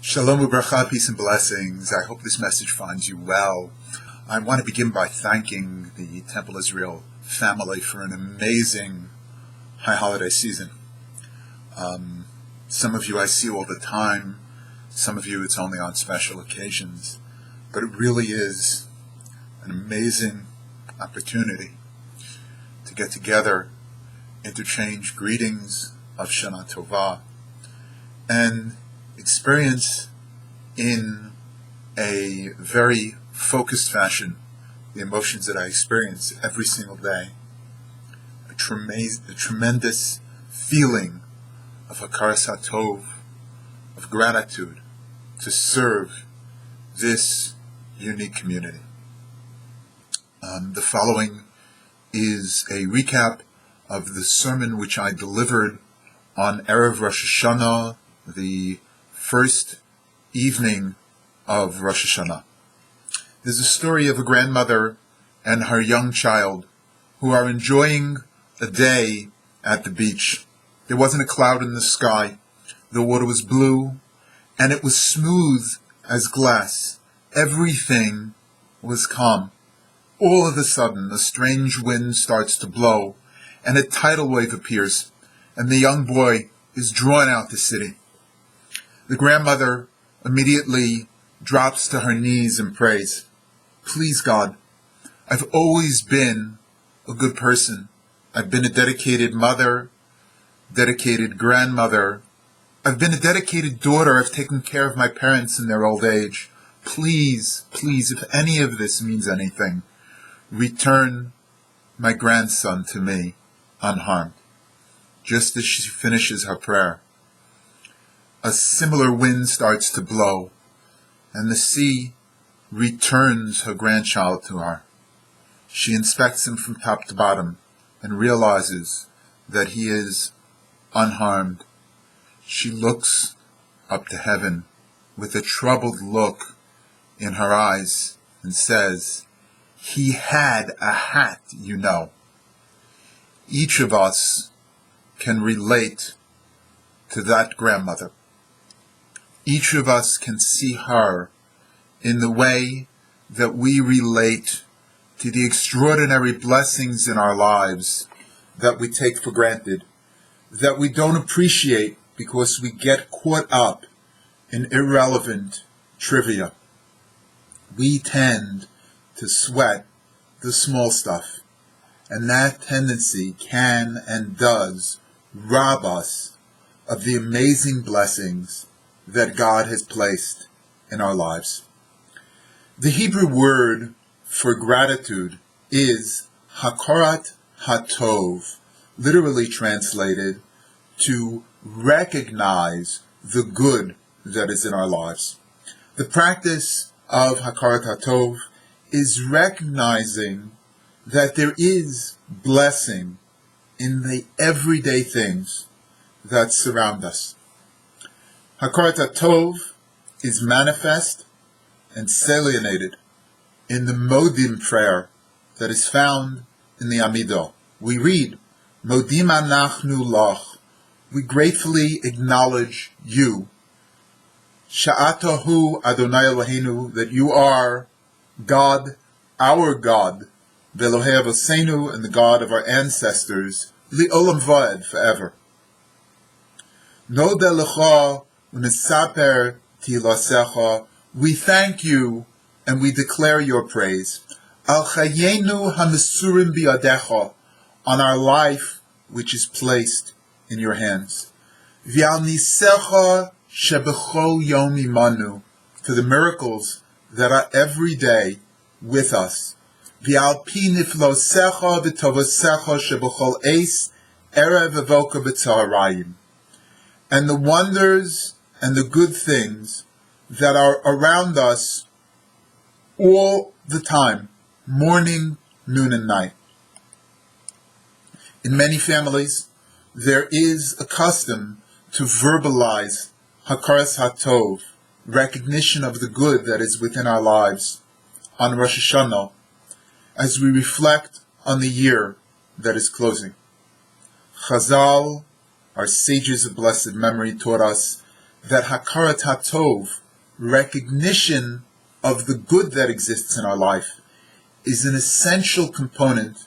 Shalom u'bracha, peace and blessings. I hope this message finds you well. I want to begin by thanking the Temple Israel family for an amazing high holiday season. Some of you I see all the time, some of you it's only on special occasions, but it really is an amazing opportunity to get together, interchange greetings of Shana Tova, and experience in a very focused fashion the emotions that I experience every single day. A tremendous feeling of hakaras hatov, of gratitude to serve this unique community. The following is a recap of the sermon which I delivered on Erev Rosh Hashana, the first evening of Rosh Hashana. There's a story of a grandmother and her young child who are enjoying a day at the beach. There wasn't a cloud in the sky. The water was blue, and it was smooth as glass. Everything was calm. All of a sudden, a strange wind starts to blow, and a tidal wave appears, and the young boy is drawn out to sea. The grandmother immediately drops to her knees and prays, "Please, God, I've always been a good person. I've been a dedicated mother, dedicated grandmother. I've been a dedicated daughter. I've taken care of my parents in their old age. Please, if any of this means anything, return my grandson to me unharmed." Just as she finishes her prayer, a similar wind starts to blow, and the sea returns her grandchild to her. She inspects him from top to bottom and realizes that he is unharmed. She looks up to heaven with a troubled look in her eyes and says, "He had a hat, you know." Each of us can relate to that grandmother. Each of us can see her in the way that we relate to the extraordinary blessings in our lives that we take for granted, that we don't appreciate because we get caught up in irrelevant trivia. We tend to sweat the small stuff, and that tendency can and does rob us of the amazing blessings that God has placed in our lives. The Hebrew word for gratitude is hakarat hatov, literally translated to recognize the good that is in our lives. The practice of hakarat hatov is recognizing that there is blessing in the everyday things that surround us. Hakarat hatov is manifest and seleniated in the Modim prayer that is found in the Amidah. We read, "Modim anachnu lach," we gratefully acknowledge you, Sha'atahu Adonai Eloheinu, that you are God, our God, Ve'Elohei Avosenu, and the God of our ancestors, Li'olam Va'ed, forever. Noda lecha u'nesaper tilasecha, we thank you and we declare your praise. Al chayenu hamesurim biyadecha, on our life which is placed in your hands. V'al nisecha shebechol yom imanu, to the miracles that are every day with us. V'al pi niflosecha v'tovosecha shebechol eis erev evoka b'tzaharayim, and the wonders and the good things that are around us all the time, morning, noon, and night. In many families, there is a custom to verbalize hakaras hatov, recognition of the good that is within our lives, on Rosh Hashana, as we reflect on the year that is closing. Chazal, our sages of blessed memory, taught us that Hakarat HaTov, recognition of the good that exists in our life, is an essential component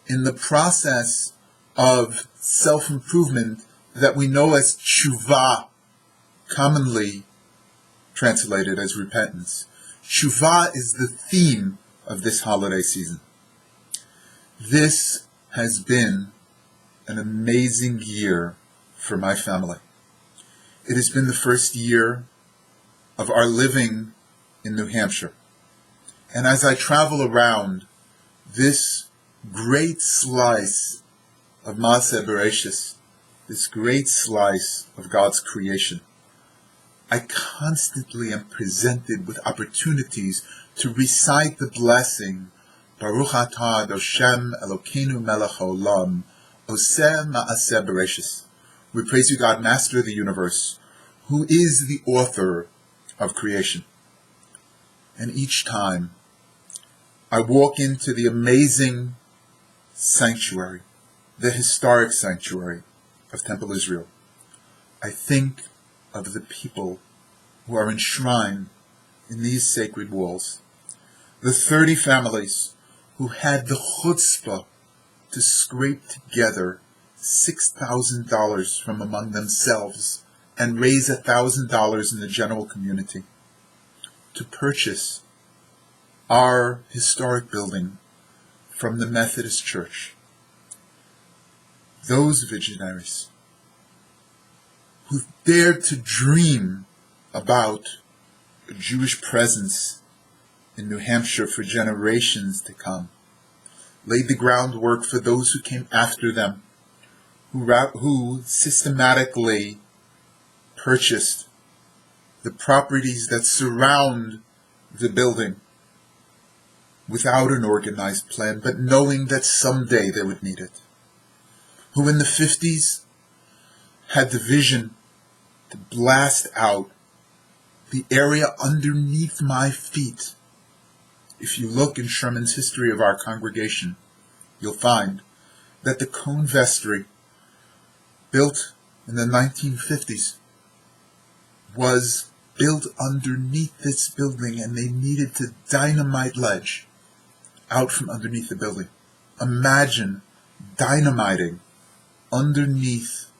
in the process of self-improvement that we know as tshuva, commonly translated as repentance. Tshuva is the theme of this holiday season. This has been an amazing year for my family. It has been the first year of our living in New Hampshire. And as I travel around this great slice of Maaseh Bereshis, this great slice of God's creation, I constantly am presented with opportunities to recite the blessing, Baruch atah Hashem Elokeinu melech haolam, oseh ma'aseh bereshis. We praise you, God, Master of the universe, who is the author of creation. And each time I walk into the amazing sanctuary, the historic sanctuary of Temple Israel, I think of the people who are enshrined in these sacred walls. The 30 families who had the chutzpah to scrape together $6,000 from among themselves and raise $1,000 in the general community to purchase our historic building from the Methodist Church. Those visionaries who dared to dream about a Jewish presence in New Hampshire for generations to come, laid the groundwork for those who came after them, who systematically purchased the properties that surround the building without an organized plan, but knowing that someday they would need it, who in the 50s had the vision to blast out the area underneath my feet. If you look in Sherman's history of our congregation, you'll find that the Cone Vestry, built in the 1950s, was built underneath this building, and they needed to dynamite ledge out from underneath the building. Imagine dynamiting underneath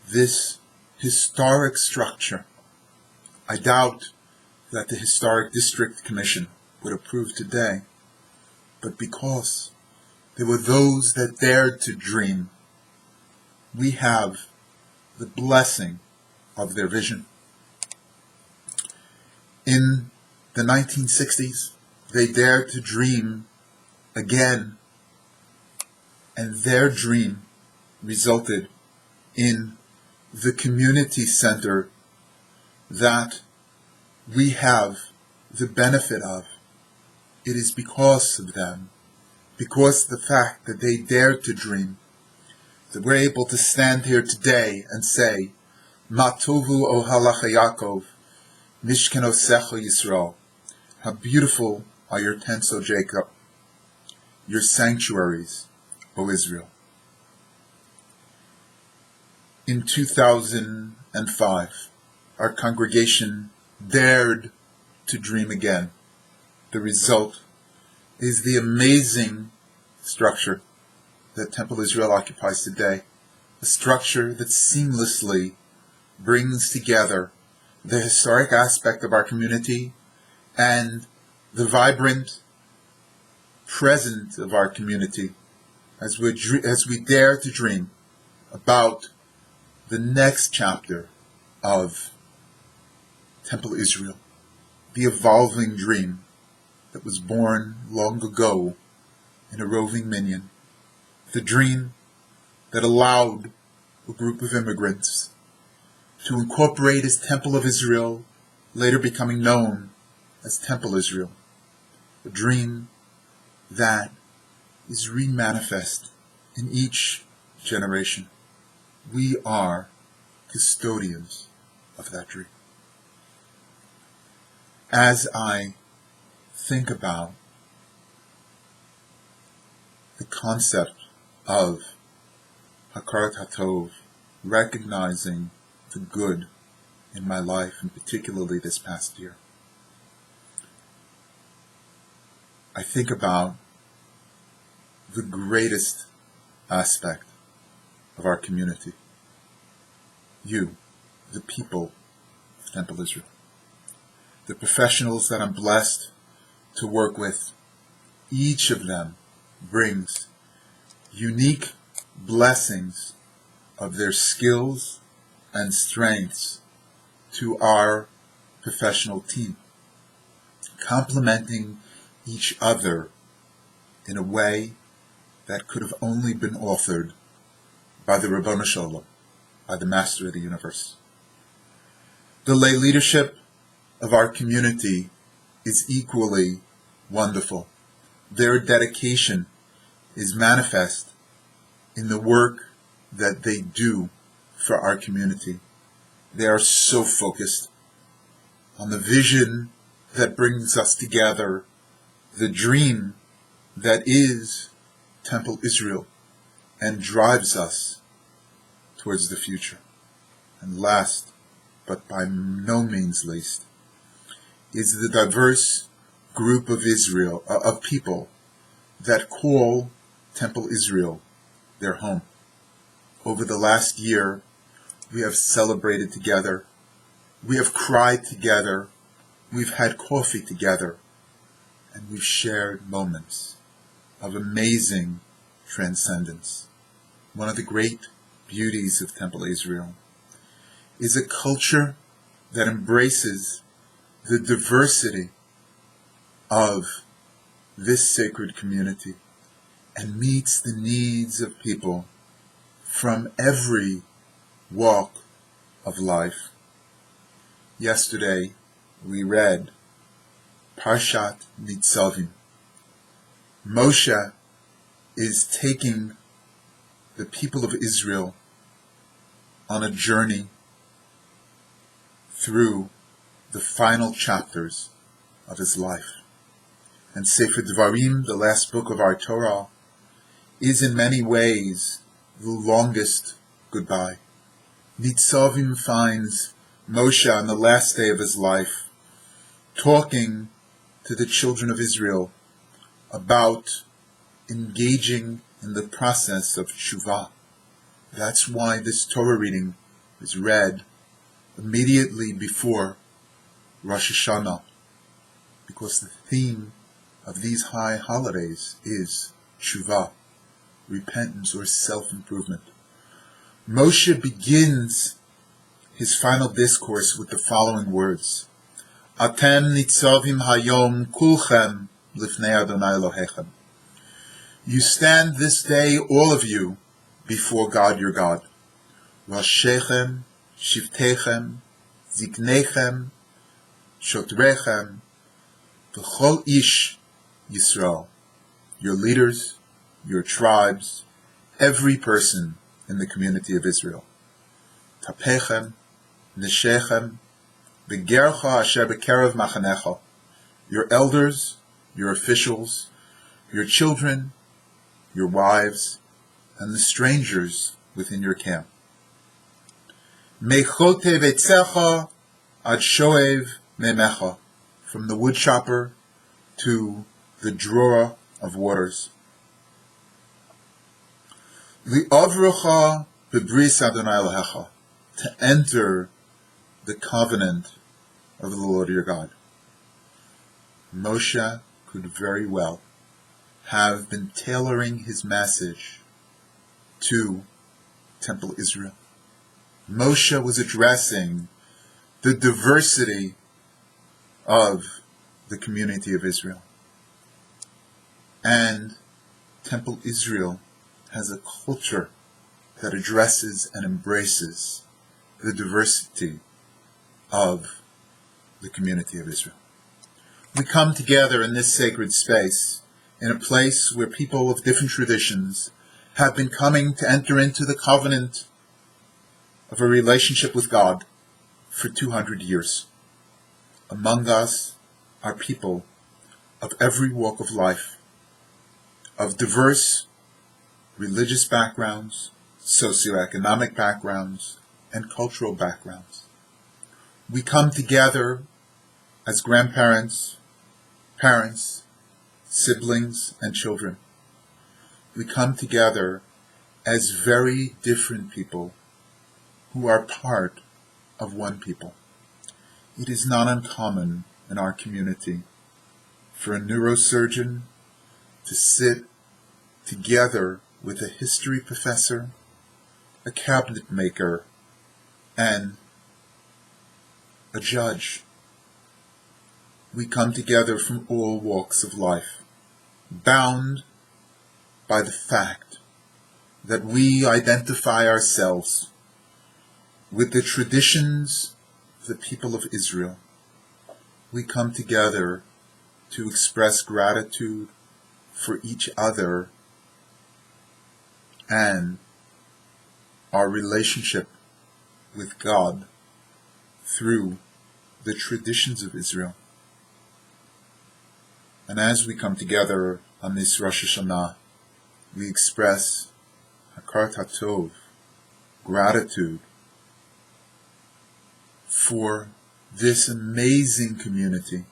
this historic structure. I doubt that the Historic District Commission would approve today, but because there were those that dared to dream, we have the blessing of their vision. In the 1960s, they dared to dream again, and their dream resulted in the community center that we have the benefit of. It is because of them, because of the fact that they dared to dream, that we're able to stand here today and say, Ma tovu ohalacha Yaakov, mishkenosecha Yisrael. How beautiful are your tents, O Jacob, your sanctuaries, O Israel. In 2005, our congregation dared to dream again. The result is the amazing structure that Temple Israel occupies today, a structure that seamlessly brings together the historic aspect of our community and the vibrant present of our community as we dare to dream about the next chapter of Temple Israel, the evolving dream that was born long ago in a roving minion, the dream that allowed a group of immigrants to incorporate as Temple of Israel, later becoming known as Temple Israel, a dream that is re-manifest in each generation. We are custodians of that dream. As I think about the concept of Hakarat HaTov, recognizing the good in my life, and particularly this past year. I think about the greatest aspect of our community. You, the people of Temple Israel. The professionals that I'm blessed to work with, each of them brings unique blessings of their skills and strengths to our professional team, complementing each other in a way that could have only been authored by the Ribono Shel Olam, by the Master of the Universe. The lay leadership of our community is equally wonderful. Their dedication is manifest in the work that they do for our community. They are so focused on the vision that brings us together, the dream that is Temple Israel, and drives us towards the future. And last, but by no means least, is the diverse group of people that call Temple Israel their home. Over the last year, we have celebrated together, we have cried together, we've had coffee together, and we've shared moments of amazing transcendence. One of the great beauties of Temple Israel is a culture that embraces the diversity of this sacred community and meets the needs of people from every walk of life. Yesterday, we read Parshat Nitzavim. Moshe is taking the people of Israel on a journey through the final chapters of his life. And Sefer Dvarim, the last book of our Torah, is in many ways the longest goodbye. Nitzavim finds Moshe on the last day of his life talking to the children of Israel about engaging in the process of tshuva. That's why this Torah reading is read immediately before Rosh Hashana, because the theme of these high holidays is tshuva, repentance or self-improvement. Moshe begins his final discourse with the following words: Atem nitzavim hayom kulchem lifnei Adonai Elohechem. You stand this day, all of you, before God your God. Roshechem, Shivtechem, Ziknechem, Shotrechem, V'chol Ish Yisrael. Your leaders, your tribes, every person in the community of Israel. Tapechem, Neshechem, Begercha asher bekerev machanecha. Your elders, your officials, your children, your wives, and the strangers within your camp. Mechote vetzecha ad shoev memecha. From the woodchopper to the drawer of waters. Li'avrucha bebris Adonai Elohecha. To enter the covenant of the Lord your God. Moshe could very well have been tailoring his message to Temple Israel. Moshe was addressing the diversity of the community of Israel. And Temple Israel has a culture that addresses and embraces the diversity of the community of Israel. We come together in this sacred space, in a place where people of different traditions have been coming to enter into the covenant of a relationship with God for 200 years. Among us are people of every walk of life, of diverse religious backgrounds, socioeconomic backgrounds, and cultural backgrounds. We come together as grandparents, parents, siblings, and children. We come together as very different people who are part of one people. It is not uncommon in our community for a neurosurgeon to sit together with a history professor, a cabinet maker, and a judge. We come together from all walks of life, bound by the fact that we identify ourselves with the traditions of the people of Israel. We come together to express gratitude for each other and our relationship with God through the traditions of Israel. And as we come together on this Rosh Hashana, we express Hakarat HaTov, gratitude for this amazing community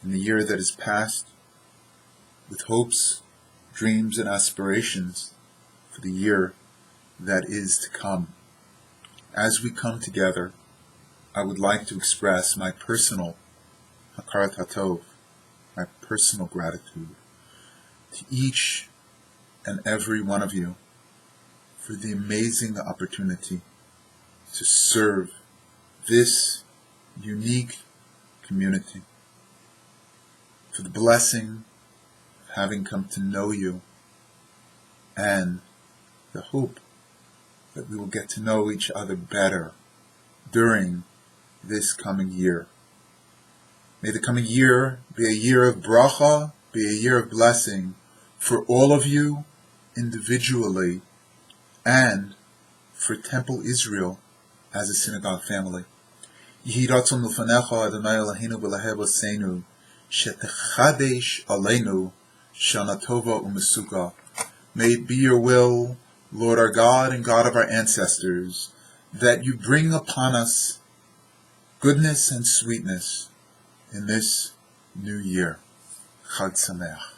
in the year that has passed, with hopes, dreams, and aspirations for the year that is to come. As we come together, I would like to express my personal Hakarat HaTov, my personal gratitude to each and every one of you for the amazing opportunity to serve this unique community, for the blessing of having come to know you, and the hope that we will get to know each other better during this coming year. May the coming year be a year of bracha, be a year of blessing for all of you individually and for Temple Israel as a synagogue family. Yehi ratzon l'fanecha Adonai Eloheinu v'lehev oseinu shetechadesh aleinu shana tova u'mesuka. May it be your will, Lord our God and God of our ancestors, that you bring upon us goodness and sweetness in this new year. Chag Sameach.